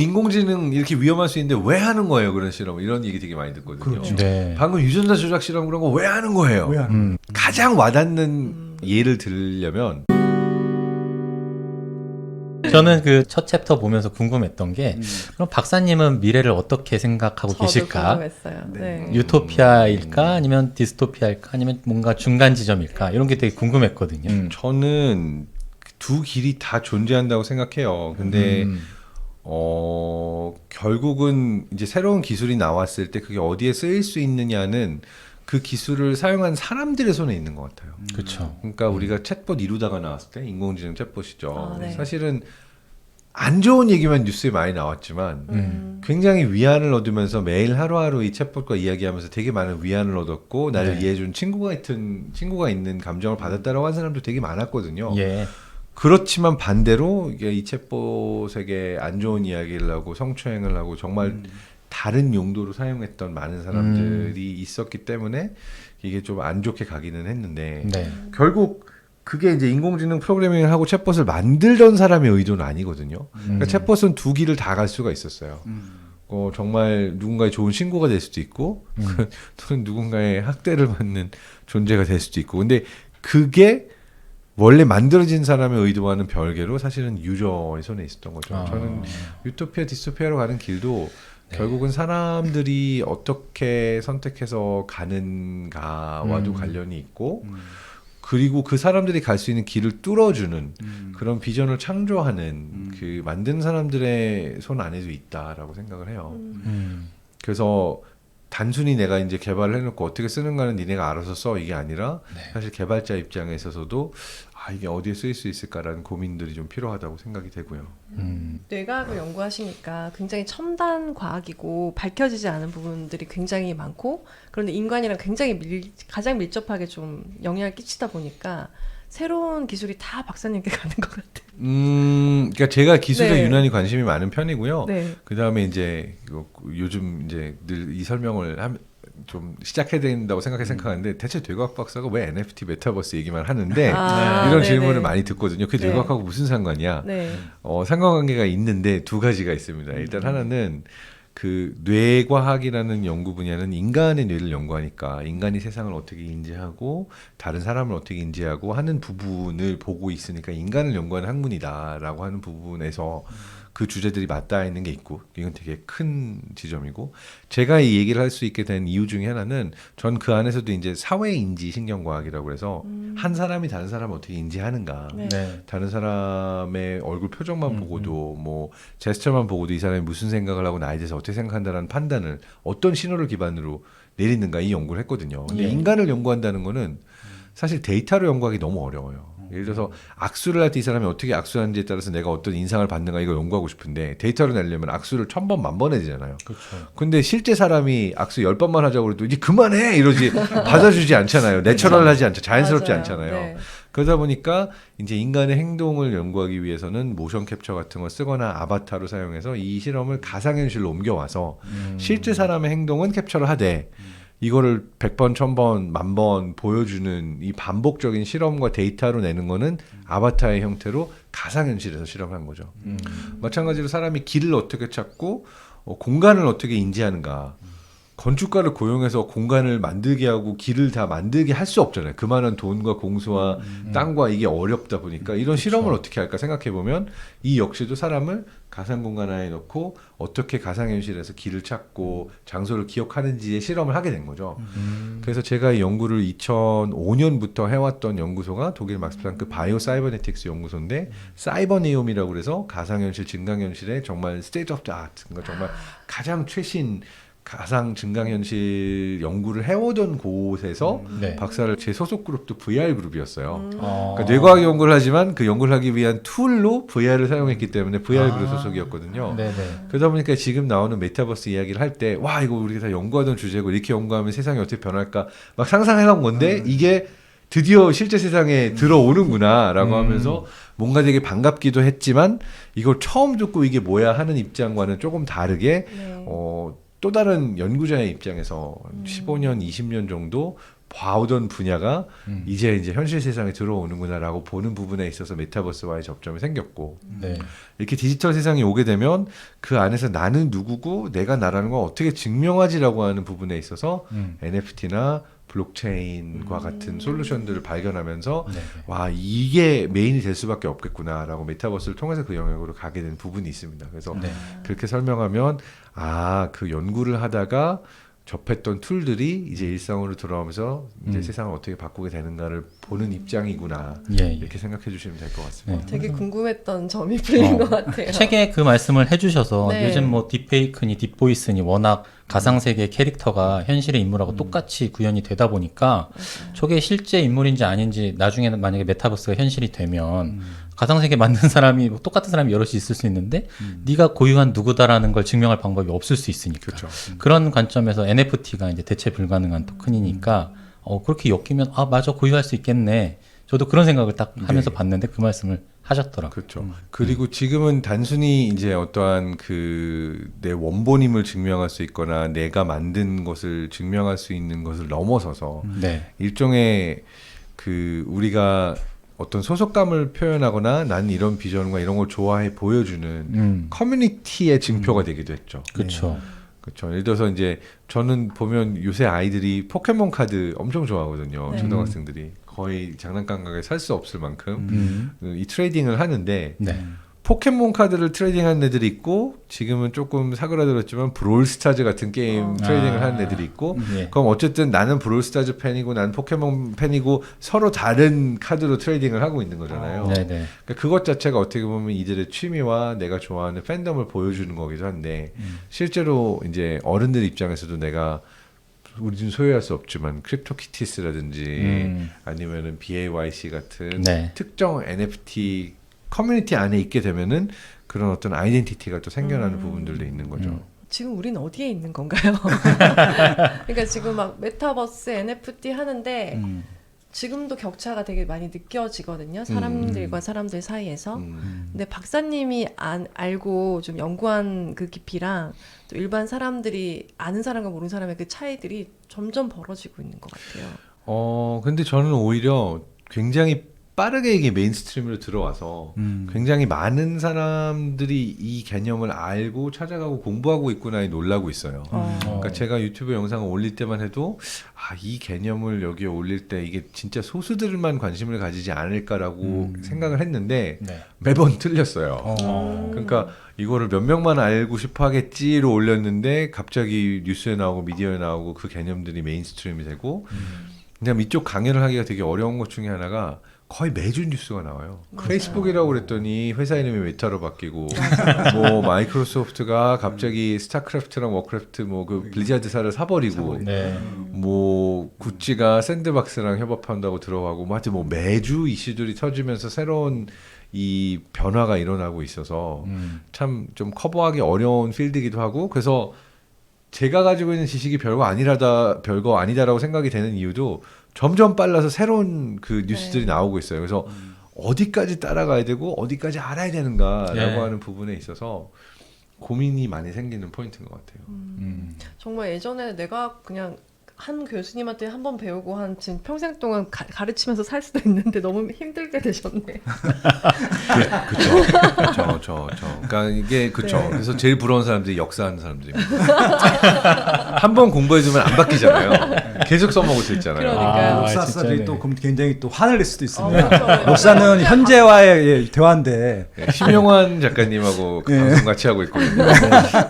인공지능 이렇게 위험할 수 있는데 왜 하는 거예요 그런 실험? 이런 얘기 되게 많이 듣거든요. 그렇죠. 네. 방금 유전자 조작 실험 그런 거 왜 하는 거예요? 왜 하는 가장 와닿는 예를 들려면 저는 그 첫 챕터 보면서 궁금했던 게 그럼 박사님은 미래를 어떻게 생각하고 저도 계실까? 궁금했어요. 네. 유토피아일까 아니면 디스토피아일까 아니면 뭔가 중간 지점일까 이런 게 되게 궁금했거든요. 저는 두 길이 다 존재한다고 생각해요. 근데 결국은 이제 새로운 기술이 나왔을 때 그게 어디에 쓰일 수 있느냐는 그 기술을 사용한 사람들의 손에 있는 것 같아요. 그렇죠. 그러니까 우리가 챗봇 이루다가 나왔을 때 인공지능 챗봇이죠. 네. 사실은 안 좋은 얘기만 뉴스에 많이 나왔지만 굉장히 위안을 얻으면서 매일 하루하루 이 챗봇과 이야기하면서 되게 많은 위안을 얻었고 나를 네. 이해해준 친구가 있는 감정을 받았다라고 한 사람도 되게 많았거든요. 예. 그렇지만 반대로 이게 이 챗봇에게 안 좋은 이야기를 하고 성추행을 하고 정말 다른 용도로 사용했던 많은 사람들이 있었기 때문에 이게 좀 안 좋게 가기는 했는데 네. 결국 그게 이제 인공지능 프로그래밍을 하고 챗봇을 만들던 사람의 의도는 아니거든요. 그러니까 챗봇은 두 길을 다 갈 수가 있었어요. 정말 누군가의 좋은 신고가 될 수도 있고 또는 누군가의 학대를 받는 존재가 될 수도 있고 근데 그게 원래 만들어진 사람의 의도와는 별개로 사실은 유저의 손에 있었던 거죠. 저는 유토피아 디스토피아로 가는 길도 결국은 사람들이 어떻게 선택해서 가는가와도 관련이 있고 그리고 그 사람들이 갈 수 있는 길을 뚫어주는 그런 비전을 창조하는 그 만든 사람들의 손 안에도 있다라고 생각을 해요. 그래서 단순히 내가 이제 개발을 해놓고 어떻게 쓰는가는 니네가 알아서 써 이게 아니라 사실 개발자 입장에 있어서도 이게 어디에 쓰일 수 있을까라는 고민들이 좀 필요하다고 생각이 되고요. 뇌과학을 연구하시니까 굉장히 첨단 과학이고 밝혀지지 않은 부분들이 굉장히 많고 그런데 인간이랑 굉장히 가장 밀접하게 좀 영향을 끼치다 보니까 새로운 기술이 다 박사님께 가는 것 같아요. 그러니까 제가 기술에 네. 유난히 관심이 많은 편이고요. 네. 그 다음에 이제 요즘 이제 늘 이 설명을 좀 시작해야 된다고 생각하는데 대체 뇌과학 박사가 왜 NFT 메타버스 얘기만 하는데 이런 네네. 질문을 많이 듣거든요. 그게 네. 뇌과학하고 무슨 상관이야? 네. 상관관계가 있는데 두 가지가 있습니다. 일단 하나는 그 뇌과학이라는 연구 분야는 인간의 뇌를 연구하니까 인간이 세상을 어떻게 인지하고 다른 사람을 어떻게 인지하고 하는 부분을 보고 있으니까 인간을 연구하는 학문이다라고 하는 부분에서 그 주제들이 맞닿아 있는 게 있고 이건 되게 큰 지점이고 제가 이 얘기를 할 수 있게 된 이유 중에 하나는 전 그 안에서도 이제 사회인지 신경과학이라고 해서 한 사람이 다른 사람을 어떻게 인지하는가 네. 네. 다른 사람의 얼굴 표정만 보고도 뭐 제스처만 보고도 이 사람이 무슨 생각을 하고 나에 대해서 어떻게 생각한다는 판단을 어떤 신호를 기반으로 내리는가 이 연구를 했거든요. 근데 인간을 연구한다는 거는 사실 데이터로 연구하기 너무 어려워요. 예를 들어서 악수를 할 때 이 사람이 어떻게 악수하는지에 따라서 내가 어떤 인상을 받는가 이걸 연구하고 싶은데 데이터로 내려면 악수를 1000번, 10,000번 해야 되잖아요. 그렇죠. 근데 실제 사람이 악수 10번만 하자고 해도 이제 그만해! 이러지 받아주지 않잖아요. 내추럴하지 않죠. 자연스럽지 맞아요. 않잖아요. 네. 그러다 보니까 이제 인간의 행동을 연구하기 위해서는 모션 캡처 같은 걸 쓰거나 아바타로 사용해서 이 실험을 가상현실로 옮겨와서 실제 사람의 행동은 캡처를 하되 이거를 100번, 1000번, 10,000번 보여주는 이 반복적인 실험과 데이터로 내는 거는 아바타의 형태로 가상현실에서 실험한 거죠. 마찬가지로 사람이 길을 어떻게 찾고 공간을 어떻게 인지하는가. 건축가를 고용해서 공간을 만들게 하고 길을 다 만들게 할 수 없잖아요. 그만한 돈과 공수와 땅과 이게 어렵다 보니까 이런 실험을 어떻게 할까 생각해 보면 이 역시도 사람을 가상 공간 안에 넣고 어떻게 가상현실에서 길을 찾고 장소를 기억하는지의 실험을 하게 된 거죠. 그래서 제가 이 연구를 2005년부터 해왔던 연구소가 독일 막스플랑크 바이오 사이버네틱스 연구소인데 사이버네옴이라고 그래서 가상현실, 증강현실의 정말 스테이트 오브 더 아트, 그러니까 정말 가장 최신 가상 증강현실 연구를 해오던 곳에서 네. 박사를 제 소속 그룹도 VR 그룹이었어요. 어. 그러니까 뇌과학 연구를 하지만 그 연구를 하기 위한 툴로 VR을 사용했기 때문에 VR 그룹 소속이었거든요. 네네. 그러다 보니까 지금 나오는 메타버스 이야기를 할 때 와 이거 우리가 다 연구하던 주제고 이렇게 연구하면 세상이 어떻게 변할까 막 상상해온 건데 이게 드디어 실제 세상에 들어오는구나 라고 하면서 뭔가 되게 반갑기도 했지만 이걸 처음 듣고 이게 뭐야 하는 입장과는 조금 다르게 네. 또 다른 연구자의 입장에서 15년, 20년 정도 봐오던 분야가 이제 현실 세상에 들어오는구나라고 보는 부분에 있어서 메타버스와의 접점이 생겼고 네. 이렇게 디지털 세상이 오게 되면 그 안에서 나는 누구고 내가 나라는 걸 어떻게 증명하지라고 하는 부분에 있어서 NFT나 블록체인과 같은 솔루션들을 발견하면서 네. 와 이게 메인이 될 수밖에 없겠구나라고 메타버스를 통해서 그 영역으로 가게 된 부분이 있습니다. 그래서 네. 그렇게 설명하면 그 연구를 하다가 접했던 툴들이 이제 일상으로 돌아오면서 이제 세상을 어떻게 바꾸게 되는가를 보는 입장이구나 예, 예. 이렇게 생각해 주시면 될 것 같습니다. 네. 되게 궁금했던 점이 풀린 것 같아요. 책에 그 말씀을 해주셔서 네. 요즘 뭐 딥페이크니 딥보이스니 워낙 가상세계 캐릭터가 현실의 인물하고 똑같이 구현이 되다 보니까 저게 실제 인물인지 아닌지 나중에는 만약에 메타버스가 현실이 되면 가상세계 만든 사람이 뭐 똑같은 사람이 여럿이 있을 수 있는데 네가 고유한 누구다라는 걸 증명할 방법이 없을 수 있으니까 그렇죠. 그런 관점에서 NFT가 이제 대체 불가능한 토큰이니까 그렇게 엮이면 맞아 고유할 수 있겠네. 저도 그런 생각을 딱 하면서 봤는데 그 말씀을 하셨더라고요. 그렇죠. 그리고 지금은 단순히 이제 어떠한 내 원본임을 증명할 수 있거나 내가 만든 것을 증명할 수 있는 것을 넘어서서 네. 일종의 우리가 어떤 소속감을 표현하거나 나는 이런 비전과 이런 걸 좋아해 보여주는 커뮤니티의 증표가 되기도 했죠. 그렇죠. 그렇죠. 예를 들어서 이제 저는 보면 요새 아이들이 포켓몬 카드 엄청 좋아하거든요. 네. 초등학생들이 거의 장난감 가게에 살 수 없을 만큼 이 트레이딩을 하는데 네. 포켓몬 카드를 트레이딩하는 애들이 있고 지금은 조금 사그라들었지만 브롤스타즈 같은 게임 트레이딩을 하는 애들이 있고 예. 그럼 어쨌든 나는 브롤스타즈 팬이고 나는 포켓몬 팬이고 서로 다른 카드로 트레이딩을 하고 있는 거잖아요. 네네. 그러니까 그것 자체가 어떻게 보면 이들의 취미와 내가 좋아하는 팬덤을 보여주는 거기도 한데 실제로 이제 어른들 입장에서도 내가 우리는 소유할 수 없지만 크립토키티스라든지 아니면은 BAYC 같은 네. 특정 NFT 커뮤니티 안에 있게 되면은 그런 어떤 아이덴티티가 또 생겨나는 부분들도 있는 거죠. 지금 우리는 어디에 있는 건가요? 그러니까 지금 막 메타버스 NFT 하는데 지금도 격차가 되게 많이 느껴지거든요. 사람들과 사람들 사이에서. 근데 박사님이 알고 좀 연구한 그 깊이랑 또 일반 사람들이 아는 사람과 모르는 사람의 그 차이들이 점점 벌어지고 있는 것 같아요. 근데 저는 오히려 굉장히 빠르게 이게 메인스트림으로 들어와서 굉장히 많은 사람들이 이 개념을 알고 찾아가고 공부하고 있구나에 놀라고 있어요. 그러니까 제가 유튜브 영상을 올릴 때만 해도 이 개념을 여기에 올릴 때 이게 진짜 소수들만 관심을 가지지 않을까라고 생각을 했는데 네. 매번 틀렸어요. 그러니까 이거를 몇 명만 알고 싶어 하겠지로 올렸는데 갑자기 뉴스에 나오고 미디어에 나오고 그 개념들이 메인스트림이 되고 그냥 이쪽 강연을 하기가 되게 어려운 것 중에 하나가 거의 매주 뉴스가 나와요. 맞아요. 페이스북이라고 그랬더니 회사 이름이 메타로 바뀌고 뭐 마이크로소프트가 갑자기 스타크래프트랑 워크래프트 뭐 그 블리자드사를 사버리고 네. 뭐 구찌가 샌드박스랑 협업한다고 들어가고 뭐 하여튼 뭐 매주 이슈들이 터지면서 새로운 이 변화가 일어나고 있어서 참 좀 커버하기 어려운 필드이기도 하고 그래서 제가 가지고 있는 지식이 별거 아니다라고 생각이 되는 이유도 점점 빨라서 새로운 그 뉴스들이 나오고 있어요. 그래서 어디까지 따라가야 되고 어디까지 알아야 되는가라고 하는 부분에 있어서 고민이 많이 생기는 포인트인 것 같아요. 정말 예전에 내가 그냥 한 교수님한테 한 번 배우고 한 지금 평생 동안 가르치면서 살 수도 있는데 너무 힘들게 되셨네. 그렇죠. 그러니까 이게 그렇죠. 네. 그래서 제일 부러운 사람들이 역사하는 사람들입니다. 한 번 공부해두면 안 바뀌잖아요. 계속 써먹을 수 있잖아요. 그러니까요. 역사사들이 진짜네. 또 그럼 굉장히 또 화낼 낼 수도 있습니다. 그렇죠. 역사는 현재와의 대화인데 네, 심용환 작가님하고 그 방송 같이 하고 있거든요.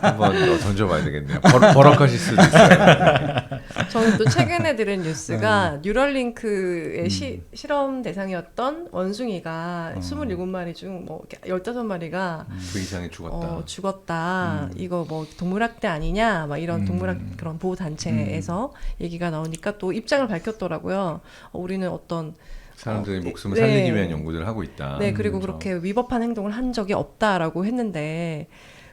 한번 던져봐야 되겠네요. 버럭하실 수도 있어요. 저는 또 최근에 들은 뉴스가 뉴럴링크의 실험 대상이었던 원숭이가 27마리 중 뭐 15마리가 그 이상이 죽었다. 죽었다. 이거 뭐 동물학대 아니냐? 막 이런 동물학 그런 보호 단체에서 얘기가 나오니까 또 입장을 밝혔더라고요. 우리는 어떤 사람들의 목숨을 네. 살리기 위한 연구들을 하고 있다. 네, 그리고 그렇죠. 그렇게 위법한 행동을 한 적이 없다라고 했는데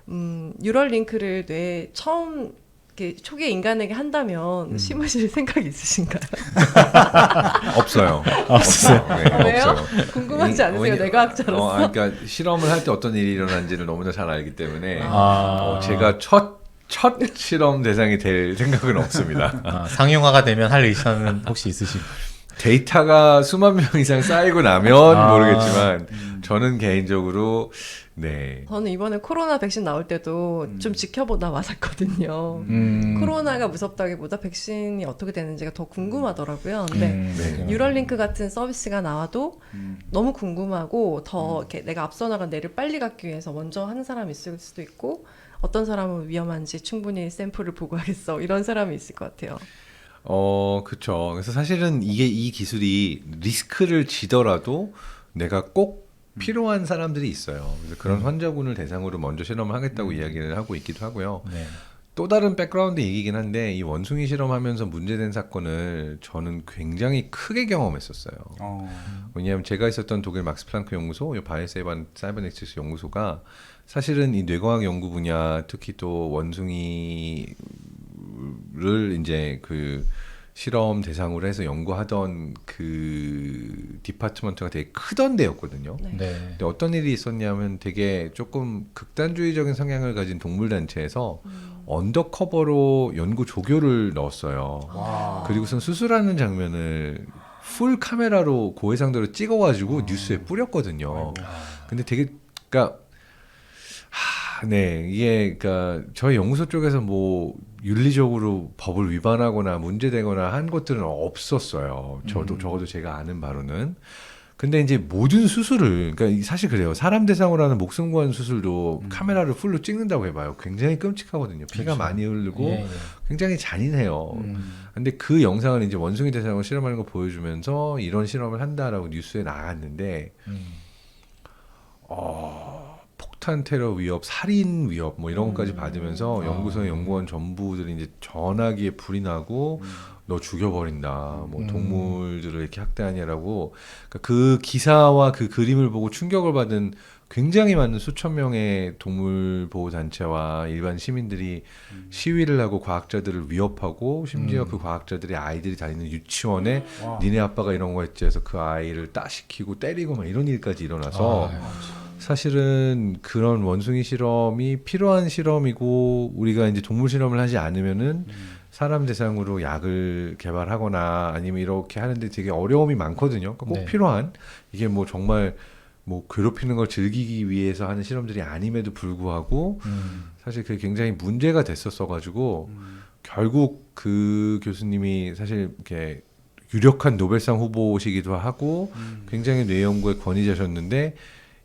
뉴럴링크를 뇌에 처음 이렇게 초기에 인간에게 한다면 심으실 생각이 있으신가요? 없어요. 없어요. 네, 왜요? 없어요. 궁금하지 않으세요? 왜냐- 뇌과학자로서. 그러니까 실험을 할 때 어떤 일이 일어난지를 너무나 잘 알기 때문에 아. 제가 첫 첫 실험 대상이 될 생각은 없습니다. 상용화가 되면 할 의사는 혹시 있으신가요? 데이터가 수만 명 이상 쌓이고 나면 아. 모르겠지만 저는 개인적으로 네. 저는 이번에 코로나 백신 나올 때도 좀 지켜보다 맞았거든요. 코로나가 무섭다기보다 백신이 어떻게 되는지가 더 궁금하더라고요. 근데 네. 뉴럴링크 같은 서비스가 나와도 너무 궁금하고 더 이렇게 내가 앞서 나간 뇌를 빨리 갖기 위해서 먼저 하는 사람이 있을 수도 있고 어떤 사람은 위험한지 충분히 샘플을 보고 하겠어 이런 사람이 있을 것 같아요. 그쵸. 그래서 사실은 이 기술이 리스크를 지더라도 내가 꼭 필요한 사람들이 있어요. 그래서 그런 환자군을 대상으로 먼저 실험을 하겠다고 이야기를 하고 있기도 하고요. 네. 또 다른 백그라운드 얘기긴 한데 이 원숭이 실험하면서 문제된 사건을 저는 굉장히 크게 경험했었어요. 왜냐하면 제가 있었던 독일 막스 플랑크 연구소, 이 바이오사이버넥시스 연구소가 사실은 이 뇌과학 연구 분야, 특히 또 원숭이를 이제 그 실험 대상으로 해서 연구하던 그 디파트먼트가 되게 크던 데였거든요. 네. 네. 근데 어떤 일이 있었냐면 되게 조금 극단주의적인 성향을 가진 동물 단체에서 언더커버로 연구 조교를 넣었어요. 그리고선 수술하는 장면을 풀 카메라로 고해상도로 찍어가지고 뉴스에 뿌렸거든요. 근데 되게 그러니까 네, 이게 그러니까 저희 연구소 쪽에서 뭐 윤리적으로 법을 위반하거나 문제되거나 한 것들은 없었어요. 적어도 제가 아는 바로는. 근데 이제 모든 수술을 그러니까 사실 그래요. 사람 대상으로 하는 목숨 구한 수술도 카메라를 풀로 찍는다고 해봐요. 굉장히 끔찍하거든요. 피가 그렇죠. 많이 흐르고 예, 예. 굉장히 잔인해요. 근데 그 영상을 이제 원숭이 대상으로 실험하는 거 보여주면서 이런 실험을 한다라고 뉴스에 나갔는데 폭탄 테러 위협, 살인 위협 뭐 이런 것까지 받으면서 연구소의 연구원 전부들이 이제 전화기에 불이 나고 너 죽여버린다. 뭐 동물들을 이렇게 학대하냐라고 그러니까 그 기사와 그 그림을 보고 충격을 받은 굉장히 많은 수천 명의 동물 보호 단체와 일반 시민들이 시위를 하고 과학자들을 위협하고 심지어 그 과학자들이 아이들이 다니는 유치원에 니네 아빠가 이런 거 했지 해서 그 아이를 따시키고 때리고 막 이런 일까지 일어나서 사실은 그런 원숭이 실험이 필요한 실험이고 우리가 이제 동물 실험을 하지 않으면은 사람 대상으로 약을 개발하거나 아니면 이렇게 하는데 되게 어려움이 많거든요. 그러니까 꼭 네. 필요한 이게 뭐 정말 뭐 괴롭히는 걸 즐기기 위해서 하는 실험들이 아님에도 불구하고 사실 그게 굉장히 문제가 됐었어가지고 결국 그 교수님이 사실 이렇게 유력한 노벨상 후보시기도 하고 굉장히 뇌 연구의 권위자셨는데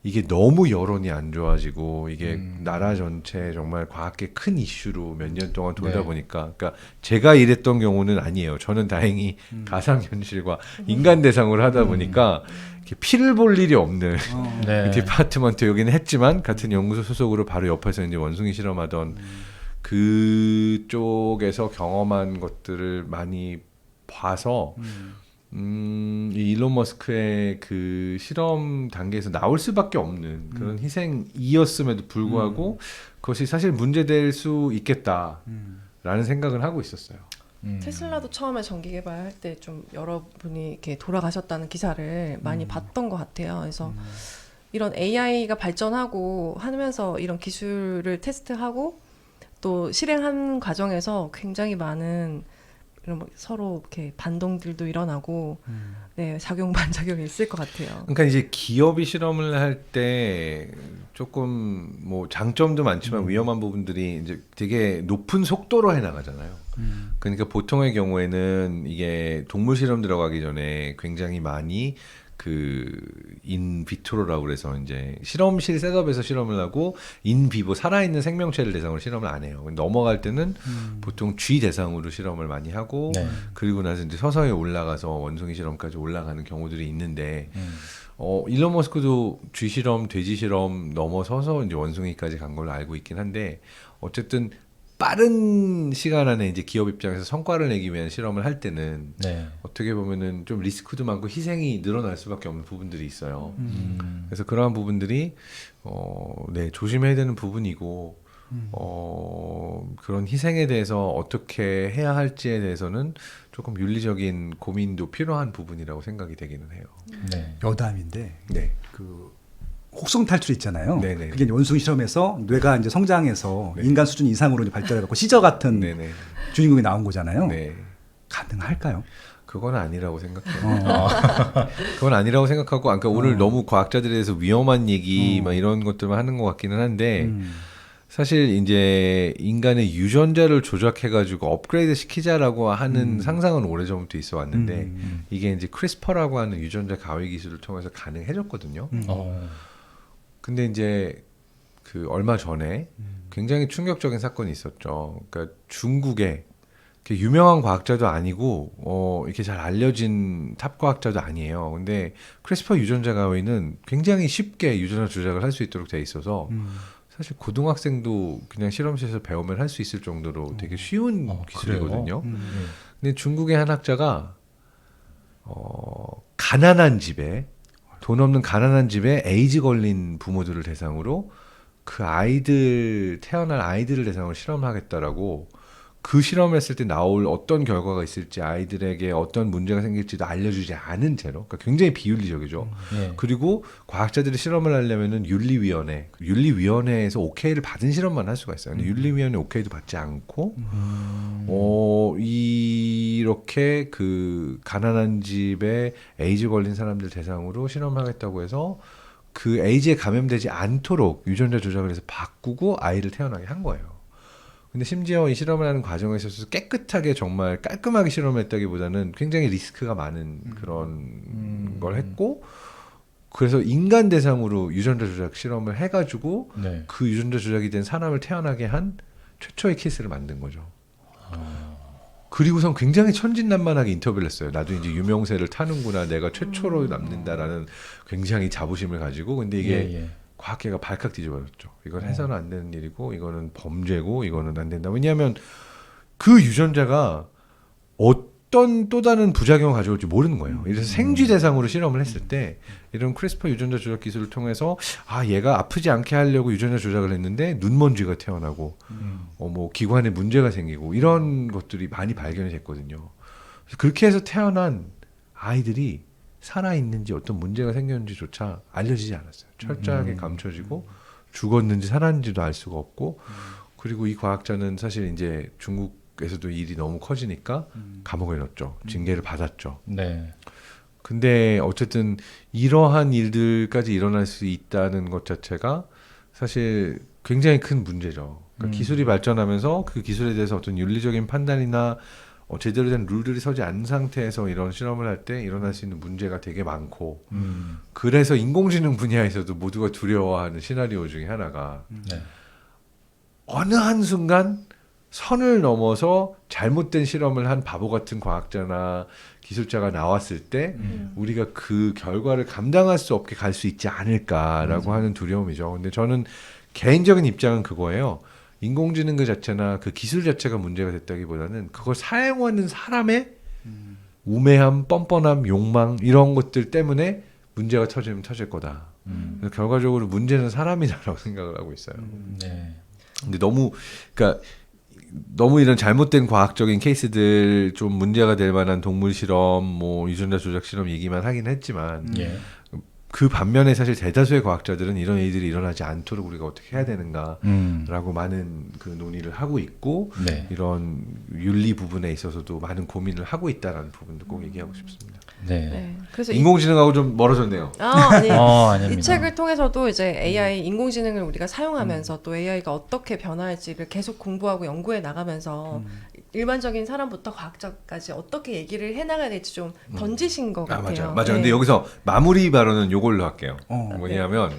이게 너무 여론이 안 좋아지고 이게 나라 전체 정말 과학계 큰 이슈로 몇 년 동안 돌다 네. 보니까 그러니까 제가 일했던 경우는 아니에요. 저는 다행히 가상현실과 인간 대상으로 하다 보니까 이렇게 피를 볼 일이 없는 네. 디파트먼트 여기는 했지만 같은 연구소 소속으로 바로 옆에서 이제 원숭이 실험하던 그쪽에서 경험한 것들을 많이 봐서 이 일론 머스크의 그 실험 단계에서 나올 수밖에 없는 그런 희생이었음에도 불구하고 그것이 사실 문제될 수 있겠다라는 생각을 하고 있었어요. 테슬라도 처음에 전기 개발할 때 좀 여러분이 이렇게 돌아가셨다는 기사를 많이 봤던 것 같아요. 그래서 이런 AI가 발전하고 하면서 이런 기술을 테스트하고 또 실행한 과정에서 굉장히 많은 이런 뭐 서로 이렇게 반동들도 일어나고 네, 작용 반작용이 있을 것 같아요. 그러니까 이제 기업이 실험을 할 때 조금 뭐 장점도 많지만 위험한 부분들이 이제 되게 높은 속도로 해 나가잖아요. 그러니까 보통의 경우에는 이게 동물 실험 들어가기 전에 굉장히 많이 그 인비트로라고 그래서 이제 실험실 셋업에서 실험을 하고 인비보 살아있는 생명체를 대상으로 실험을 안 해요. 넘어갈 때는 보통 쥐 대상으로 실험을 많이 하고 네. 그리고 나서 이제 서서히 올라가서 원숭이 실험까지 올라가는 경우들이 있는데 일론 머스크도 쥐 실험, 돼지 실험 넘어서서 이제 원숭이까지 간 걸로 알고 있긴 한데 어쨌든 빠른 시간 안에 이제 기업 입장에서 성과를 내기 위한 실험을 할 때는 네. 어떻게 보면은 좀 리스크도 많고 희생이 늘어날 수밖에 없는 부분들이 있어요. 그래서 그러한 부분들이 네, 조심해야 되는 부분이고 그런 희생에 대해서 어떻게 해야 할지에 대해서는 조금 윤리적인 고민도 필요한 부분이라고 생각이 되기는 해요. 네. 여담인데 네. 그 혹성 탈출 있잖아요. 네네. 그게 이제 원숭이 실험에서 뇌가 이제 성장해서 네. 인간 수준 이상으로 이제 발달해갖고 시저 같은 네네. 주인공이 나온 거잖아요. 네. 가능할까요? 그건 아니라고 생각해요. 그건 아니라고 생각하고, 그러니까 오늘 너무 과학자들에 대해서 위험한 얘기 막 이런 것들만 하는 것 같기는 한데, 사실 이제 인간의 유전자를 조작해가지고 업그레이드 시키자라고 하는 상상은 오래전부터 있어 왔는데, 이게 이제 크리스퍼라고 하는 유전자 가위 기술을 통해서 가능해졌거든요. 근데 이제 그 얼마 전에 굉장히 충격적인 사건이 있었죠. 그러니까 중국에 유명한 과학자도 아니고 이렇게 잘 알려진 탑 과학자도 아니에요. 근데 크리스퍼 유전자 가위는 굉장히 쉽게 유전자 조작을 할 수 있도록 돼 있어서 사실 고등학생도 그냥 실험실에서 배우면 할 수 있을 정도로 되게 쉬운 기술이거든요. 근데 중국의 한 학자가 가난한 집에 돈 없는 가난한 집에 에이즈 걸린 부모들을 대상으로 그 아이들 태어날 아이들을 대상으로 실험하겠다라고 그 실험했을 때 나올 어떤 결과가 있을지 아이들에게 어떤 문제가 생길지도 알려주지 않은 채로 그러니까 굉장히 비윤리적이죠. 예. 그리고 과학자들이 실험을 하려면은 윤리위원회에서 오케이를 받은 실험만 할 수가 있어요. 근데 윤리위원회 오케이도 받지 않고 이렇게 그 가난한 집에 에이즈 걸린 사람들 대상으로 실험하겠다고 해서 그 에이즈에 감염되지 않도록 유전자 조작을 해서 바꾸고 아이를 태어나게 한 거예요. 근데 심지어 이 실험을 하는 과정에 있어서 깨끗하게 정말 깔끔하게 실험했다기보다는 굉장히 리스크가 많은 그런 걸 했고 그래서 인간 대상으로 유전자 조작 실험을 해가지고 네. 그 유전자 조작이 된 사람을 태어나게 한 최초의 키스를 만든 거죠. 그리고선 굉장히 천진난만하게 인터뷰를 했어요. 나도 이제 유명세를 타는구나. 내가 최초로 남는다라는 굉장히 자부심을 가지고. 근데 이게 예. 과학계가 발칵 뒤집어졌죠. 이건 해서는 안 되는 일이고 이거는 범죄고 이거는 안 된다. 왜냐하면 그 유전자가 어떤 또 다른 부작용을 가져올지 모르는 거예요. 그래서 생쥐 대상으로 실험을 했을 때 이런 크리스퍼 유전자 조작 기술을 통해서 얘가 아프지 않게 하려고 유전자 조작을 했는데 눈먼쥐가 태어나고 뭐 기관에 문제가 생기고 이런 것들이 많이 발견이 됐거든요. 그래서 그렇게 해서 태어난 아이들이 살아있는지 어떤 문제가 생겼는지조차 알려지지 않았어요. 철저하게 감춰지고 죽었는지 살았는지도 알 수가 없고 그리고 이 과학자는 사실 이제 중국에서도 일이 너무 커지니까 감옥에 넣었죠. 징계를 받았죠. 네. 근데 어쨌든 이러한 일들까지 일어날 수 있다는 것 자체가 사실 굉장히 큰 문제죠. 그러니까 기술이 발전하면서 그 기술에 대해서 어떤 윤리적인 판단이나 제대로 된 룰들이 서지 않은 상태에서 이런 실험을 할 때 일어날 수 있는 문제가 되게 많고 그래서 인공지능 분야에서도 모두가 두려워하는 시나리오 중에 하나가 네. 어느 한순간 선을 넘어서 잘못된 실험을 한 바보 같은 과학자나 기술자가 나왔을 때 우리가 그 결과를 감당할 수 없게 갈 수 있지 않을까라고 하는 두려움이죠. 근데 저는 개인적인 입장은 그거예요. 인공지능 그 자체나 그 기술 자체가 문제가 됐다기보다는 그걸 사용하는 사람의 우매함, 뻔뻔함, 욕망 이런 것들 때문에 문제가 터지면 터질 거다. 그래서 결과적으로 문제는 사람이다라고 생각을 하고 있어요. 네. 근데 너무 이런 잘못된 과학적인 케이스들 좀 문제가 될 만한 동물 실험, 뭐 유전자 조작 실험 얘기만 하긴 했지만 예. 그 반면에 사실 대다수의 과학자들은 이런 일들이 일어나지 않도록 우리가 어떻게 해야 되는가라고 많은 그 논의를 하고 있고 네. 이런 윤리 부분에 있어서도 많은 고민을 하고 있다라는 부분도 꼭 얘기하고 싶습니다. 네. 네. 그래서 인공지능하고 좀 멀어졌네요. 아니. 아닙니다. 이 책을 통해서도 이제 AI 인공지능을 우리가 사용하면서 또 AI가 어떻게 변화할지를 계속 공부하고 연구해 나가면서 일반적인 사람부터 과학자까지 어떻게 얘기를 해나가야 될지 좀 던지신 것 같아요. 맞아. 네. 근데 여기서 마무리 발언은 요걸로 할게요. 뭐냐면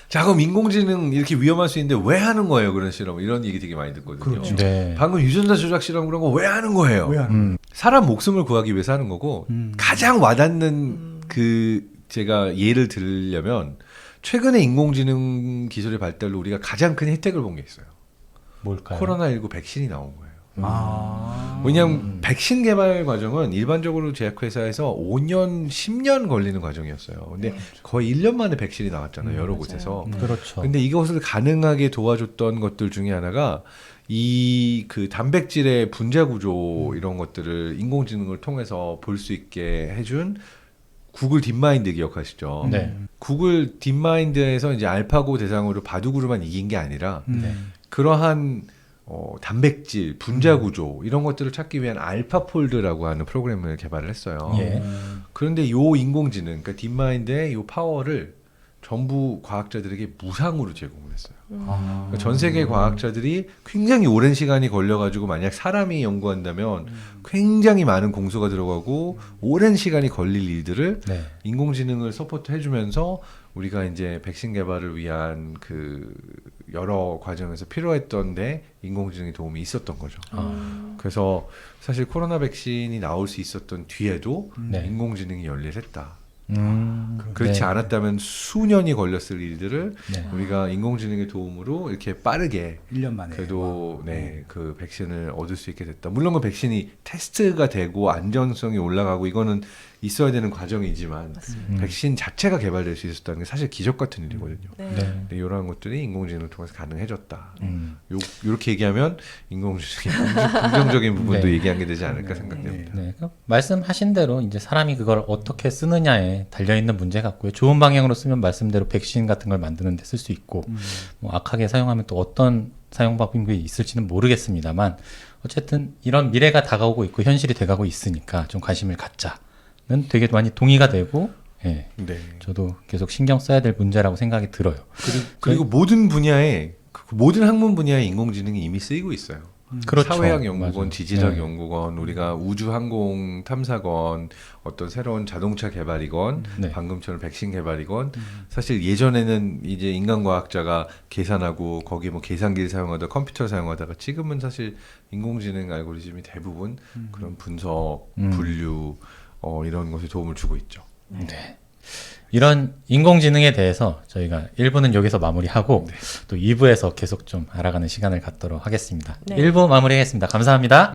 자 그럼 인공지능 이렇게 위험할 수 있는데 왜 하는 거예요 그런 실험 이런 얘기 되게 많이 듣거든요. 그렇죠. 네. 방금 유전자 조작 실험 그런 거 왜 하는 거예요? 왜 하는 사람 목숨을 구하기 위해서 하는 거고 가장 와닿는 그 제가 예를 들려면 최근에 인공지능 기술의 발달로 우리가 가장 큰 혜택을 본 게 있어요. 뭘까요? 코로나19 백신이 나온 거예요. 아. 왜냐하면 백신 개발 과정은 일반적으로 제약회사에서 5년, 10년 걸리는 과정이었어요. 근데 거의 1년 만에 백신이 나왔잖아요. 여러 맞아요. 곳에서. 그렇죠. 근데 이것을 가능하게 도와줬던 것들 중에 하나가 이 그 단백질의 분자 구조 이런 것들을 인공지능을 통해서 볼 수 있게 해준 구글 딥마인드 기억하시죠? 네. 구글 딥마인드에서 이제 알파고 대상으로 바둑으로만 이긴 게 아니라 네. 그러한 단백질, 분자 구조 이런 것들을 찾기 위한 알파폴드라고 하는 프로그램을 개발을 했어요. 예. 그런데 요 인공지능, 그러니까 딥마인드의 요 파워를 전부 과학자들에게 무상으로 제공을 했어요. 아. 그러니까 전 세계 과학자들이 굉장히 오랜 시간이 걸려가지고 만약 사람이 연구한다면 굉장히 많은 공수가 들어가고 오랜 시간이 걸릴 일들을 네. 인공지능을 서포트 해주면서 우리가 이제 백신 개발을 위한 그 여러 과정에서 필요했던데 인공지능의 도움이 있었던 거죠. 그래서 사실 코로나 백신이 나올 수 있었던 뒤에도 네. 인공지능이 열일했다. 네. 그렇지 않았다면 수년이 걸렸을 일들을 네. 우리가 인공지능의 도움으로 이렇게 빠르게 1년 만에. 그래도 그 백신을 얻을 수 있게 됐다. 물론 그 백신이 테스트가 되고 안전성이 올라가고 이거는 있어야 되는 과정이지만 백신 자체가 개발될 수 있었다는 게 사실 기적 같은 일이거든요. 네. 네. 근데 이러한 것들이 인공지능을 통해서 가능해졌다. 음. 요렇게 얘기하면 인공지능의 긍정적인 부분도 네. 얘기한 게 되지 않을까 생각됩니다. 네, 그 말씀하신 대로 이제 사람이 그걸 어떻게 쓰느냐에 달려 있는 문제 같고요. 좋은 방향으로 쓰면 말씀대로 백신 같은 걸 만드는 데 쓸 수 있고, 뭐 악하게 사용하면 또 어떤 사용 방법이 있을지는 모르겠습니다만, 어쨌든 이런 미래가 다가오고 있고 현실이 돼가고 있으니까 좀 관심을 갖자는 되게 많이 동의가 되고, 예, 네. 저도 계속 신경 써야 될 문제라고 생각이 들어요. 그리고 모든 분야에 모든 학문 분야에 인공지능이 이미 쓰이고 있어요. 그렇죠. 사회학 연구원, 맞아요. 지질학 네. 연구원, 우리가 우주 항공 탐사건, 어떤 새로운 자동차 개발이건, 네. 방금처럼 백신 개발이건, 사실 예전에는 이제 인간과학자가 계산하고 거기 뭐 계산기를 사용하다 컴퓨터를 사용하다가 지금은 사실 인공지능 알고리즘이 대부분 그런 분석, 분류 이런 것에 도움을 주고 있죠. 네. 이런 인공지능에 대해서 저희가 1부는 여기서 마무리하고 또 2부에서 계속 좀 알아가는 시간을 갖도록 하겠습니다. 네. 1부 마무리하겠습니다. 감사합니다.